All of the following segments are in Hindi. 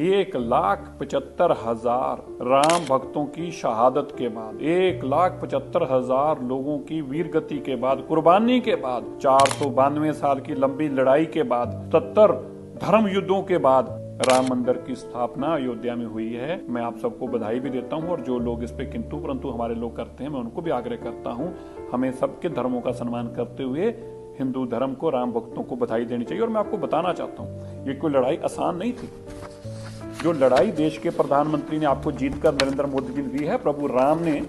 1,75,000 राम भक्तों की शहादत के बाद, 1,75,000 लोगों की वीरगति के बाद, कुर्बानी के बाद, 492 साल की लंबी लड़ाई के बाद, 70 धर्म युद्धों के बाद राम मंदिर की स्थापना अयोध्या में हुई है। मैं आप सबको बधाई भी देता हूं, और जो लोग इस पे किंतु परंतु हमारे लोग करते हैं, मैं उनको भी आग्रह करता हूं, हमें सबके धर्मों का सम्मान करते हुए हिंदू धर्म को, राम भक्तों को बधाई देनी चाहिए। और मैं आपको बताना चाहता हूं, ये कोई लड़ाई आसान नहीं थी। जो लड़ाई देश के प्रधानमंत्री ने आपको जीतकर नरेंद्र मोदी जी ने दी है, प्रभु राम ने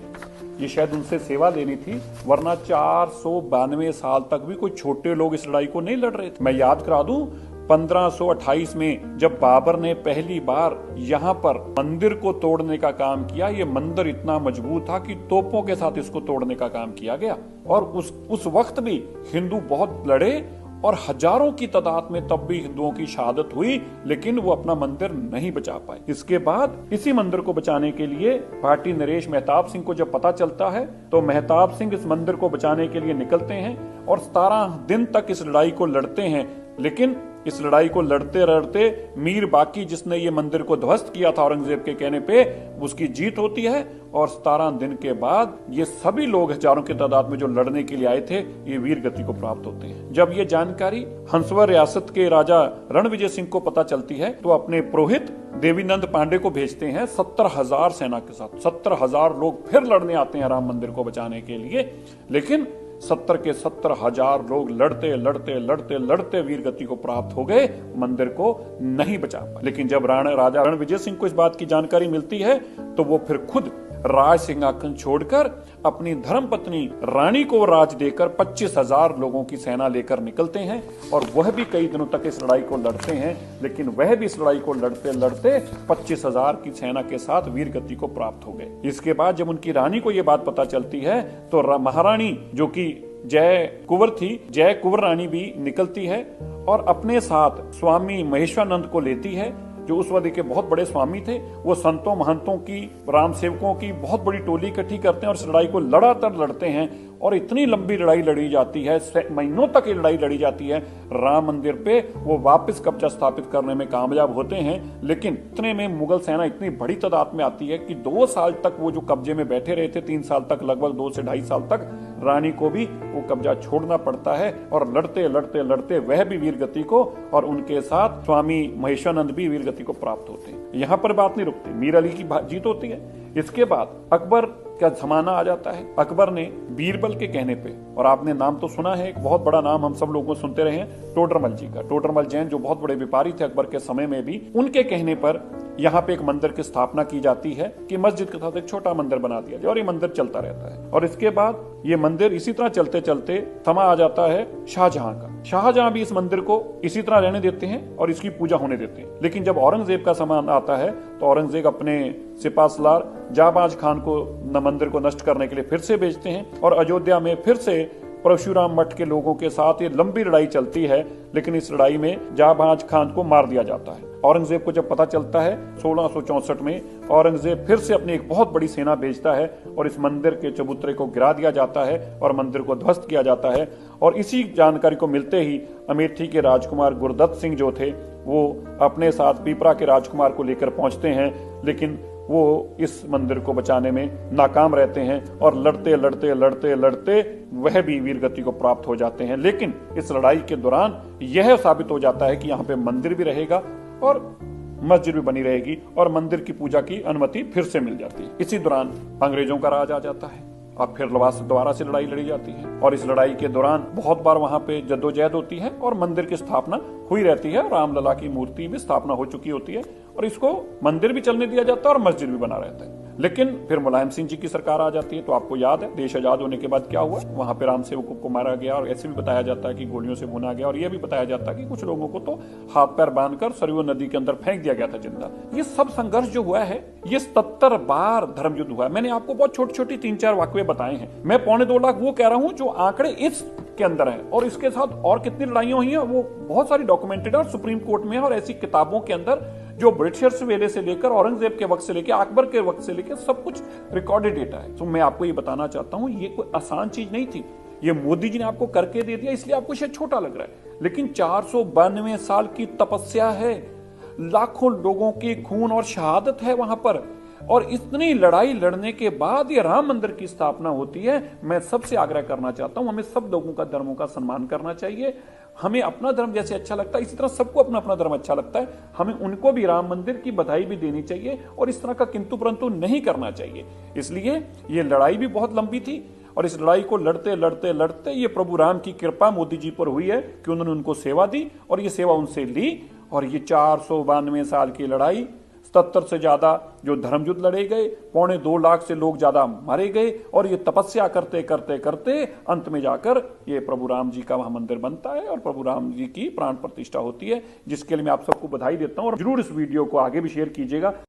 ये शायद उनसे सेवा लेनी थी, वरना 492 साल तक भी कोई छोटे लोग इस लड़ाई को नहीं लड़ रहे थे। मैं याद करा दूं, 1528 में जब बाबर ने पहली बार यहाँ पर मंदिर को तोड़ने का काम किया, ये मंदिर इतना मजबूत था कि तोपों के साथ इसको तोड़ने का काम किया गया। और उस वक्त भी हिंदू बहुत लड़े, और हजारों की तादाद में तब भी हिंदुओं की शहादत हुई, लेकिन वो अपना मंदिर नहीं बचा पाए। इसके बाद इसी मंदिर को बचाने के लिए भाटी नरेश मेहताब सिंह को जब पता चलता है, तो मेहताब सिंह इस मंदिर को बचाने के लिए निकलते हैं और 17 दिन तक इस लड़ाई को लड़ते हैं। लेकिन इस लड़ाई को लड़ते लड़ते मीर बाकी, जिसने ये मंदिर को ध्वस्त किया था औरंगजेब के कहने पे, उसकी जीत होती है। और 17 दिन के बाद ये सभी लोग हजारों की तादाद में जो लड़ने के लिए आए थे, ये वीर गति को प्राप्त होते हैं। जब ये जानकारी हंसवर रियासत के राजा रणविजय सिंह को पता चलती है, तो अपने पुरोहित देवीनंद पांडे को भेजते हैं 70,000 सेना के साथ। 70,000 लोग फिर लड़ने आते हैं राम मंदिर को बचाने के लिए। लेकिन 70 के 70,000 लोग लड़ते लड़ते लड़ते लड़ते वीर गति को प्राप्त हो गए, मंदिर को नहीं बचा पाए। लेकिन जब राजा रणविजय सिंह को इस बात की जानकारी मिलती है, तो वो फिर खुद राज सिंहासन छोड़कर अपनी धर्मपत्नी रानी को राज देकर 25,000 लोगों की सेना लेकर निकलते हैं, और वह भी कई दिनों तक इस लड़ाई को लड़ते हैं। लेकिन वह भी इस लड़ाई को लड़ते लड़ते 25,000 की सेना के साथ वीर गति को प्राप्त हो गए। इसके बाद जब उनकी रानी को यह बात पता चलती है, तो महारानी जो कि जय कुंवर थी, जय कुंवर रानी भी निकलती है और अपने साथ स्वामी महेश्वरानंद को लेती है, जो उस वक्त के बहुत बड़े स्वामी थे। वो संतों महंतों की, राम सेवकों की बहुत बड़ी टोली इकट्ठी करते हैं और इस लड़ाई को लगातार लड़ते हैं। और इतनी लंबी लड़ाई लड़ी जाती है, महीनों तक ये लड़ाई लड़ी जाती है। राम मंदिर पे वो वापस कब्जा स्थापित करने में कामयाब होते हैं। लेकिन इतने में मुगल सेना इतनी बड़ी तादाद में आती है कि 2 साल तक वो जो कब्जे में बैठे रहे थे, 3 साल तक, लगभग 2 से 2.5 साल तक, रानी को भी वो कब्जा छोड़ना पड़ता है। और लड़ते लड़ते लड़ते वह भी वीर गति को, और उनके साथ स्वामी महेश्वरानंद भी वीर गति को प्राप्त होते हैं। यहाँ पर बात नहीं रुकती, मीर अली की जीत होती है। इसके बाद अकबर का जमाना आ जाता है। अकबर ने बीरबल के कहने पे, और आपने नाम तो सुना है, एक बहुत बड़ा नाम हम सब लोगों को सुनते रहे हैं, टोडरमल जी का। टोडरमल जैन जो बहुत बड़े व्यापारी थे अकबर के समय में भी, उनके कहने पर यहाँ पे एक मंदिर की स्थापना की जाती है कि मस्जिद के साथ एक छोटा मंदिर बना दिया जाए, और ये मंदिर चलता रहता है। और इसके बाद ये मंदिर इसी तरह चलते चलते समा आ जाता है शाहजहां का। शाहजहां भी इस मंदिर को इसी तरह रहने देते हैं और इसकी पूजा होने देते हैं। लेकिन जब औरंगजेब का समय आता है, तो औरंगजेब अपने सिपाहसलार जाबाज खान को मंदिर को नष्ट करने के लिए फिर से भेजते हैं, और अयोध्या में फिर से परशुराम मठ के लोगों के साथ ये लंबी लड़ाई चलती है। लेकिन इस लड़ाई में जाबाज खान को मार दिया जाता है। औरंगजेब को जब पता चलता है 1664 में, औरंगजेब फिर से अपनी एक बहुत बड़ी सेना भेजता है और इस मंदिर के चबूतरे को गिरा दिया जाता है और मंदिर को ध्वस्त किया जाता है। और इसी जानकारी को मिलते ही अमेठी के राजकुमार गुरदत्त सिंह जो थे, वो अपने साथ पीपरा के राजकुमार को लेकर पहुंचते हैं। लेकिन वो इस मंदिर को बचाने में नाकाम रहते हैं, और लड़ते लड़ते लड़ते लड़ते वह भी वीर गति को प्राप्त हो जाते हैं। लेकिन इस लड़ाई के दौरान यह साबित हो जाता है कि यहाँ पे मंदिर भी रहेगा और मस्जिद भी बनी रहेगी, और मंदिर की पूजा की अनुमति फिर से मिल जाती है। इसी दौरान अंग्रेजों का राज आ जाता है और फिर दोबारा से लड़ाई लड़ी जाती है। और इस लड़ाई के दौरान बहुत बार वहां पे जद्दोजहद होती है और मंदिर की स्थापना हुई रहती है। रामलला की मूर्ति भी स्थापना हो चुकी होती है, और इसको मंदिर भी चलने दिया जाता है और मस्जिद भी बना रहता है। लेकिन फिर मुलायम सिंह जी की सरकार आ जाती है। तो आपको याद है देश आजाद होने के बाद क्या हुआ, वहां पे राम सेवकों को मारा गया, और ऐसे भी बताया जाता है कि गोलियों से भुना गया, और यह भी बताया जाता है कि कुछ लोगों को तो हाथ पैर बांधकर सरयू नदी के अंदर फेंक दिया गया था जिंदा। ये सब संघर्ष जो हुआ है, ये 77 बार धर्म युद्ध हुआ है। मैंने आपको बहुत छोटी छोटी 3-4 वाकये बताए हैं। मैं 2.25 लाख वो कह रहा हूं जो आंकड़े इस के अंदर है, और इसके साथ और कितनी लड़ाइयां हुई हैं वो बहुत सारी डॉक्यूमेंटेड है और सुप्रीम कोर्ट में है, और ऐसी किताबों के अंदर जो ब्रिटिशर्स वेले से लेकर औरंगजेब के वक्त से लेकर अकबर के वक्त से लेकर सब कुछ रिकॉर्डेड डेटा है। तो मैं आपको ये बताना चाहता हूं, ये कोई आसान चीज नहीं थी। ये मोदी जी ने आपको करके दे दिया, इसलिए आपको शायद छोटा लग रहा है, लेकिन 492 साल की तपस्या है। लाखों लोगों की खून और शहादत है वहां पर, और इतनी लड़ाई लड़ने के बाद ये राम मंदिर की स्थापना होती है। मैं सबसे आग्रह करना चाहता हूं, हमें सब लोगों का धर्मों का सम्मान करना चाहिए। हमें अपना धर्म जैसे अच्छा लगता है, इसी तरह सबको अपना अपना धर्म अच्छा लगता है, हमें उनको भी राम मंदिर की बधाई भी देनी चाहिए और इस तरह का किंतु परंतु नहीं करना चाहिए। इसलिए ये लड़ाई भी बहुत लंबी थी और इस लड़ाई को लड़ते लड़ते लड़ते ये प्रभु राम की कृपा मोदी जी पर हुई है कि उन्होंने उनको सेवा दी और ये सेवा उनसे ली, और ये 492 साल की लड़ाई, 77 से ज्यादा जो धर्मयुद्ध लड़े गए, 2.25 लाख से लोग ज्यादा मारे गए, और ये तपस्या करते करते करते अंत में जाकर ये प्रभु राम जी का वहां मंदिर बनता है और प्रभु राम जी की प्राण प्रतिष्ठा होती है, जिसके लिए मैं आप सबको बधाई देता हूं। और जरूर इस वीडियो को आगे भी शेयर कीजिएगा।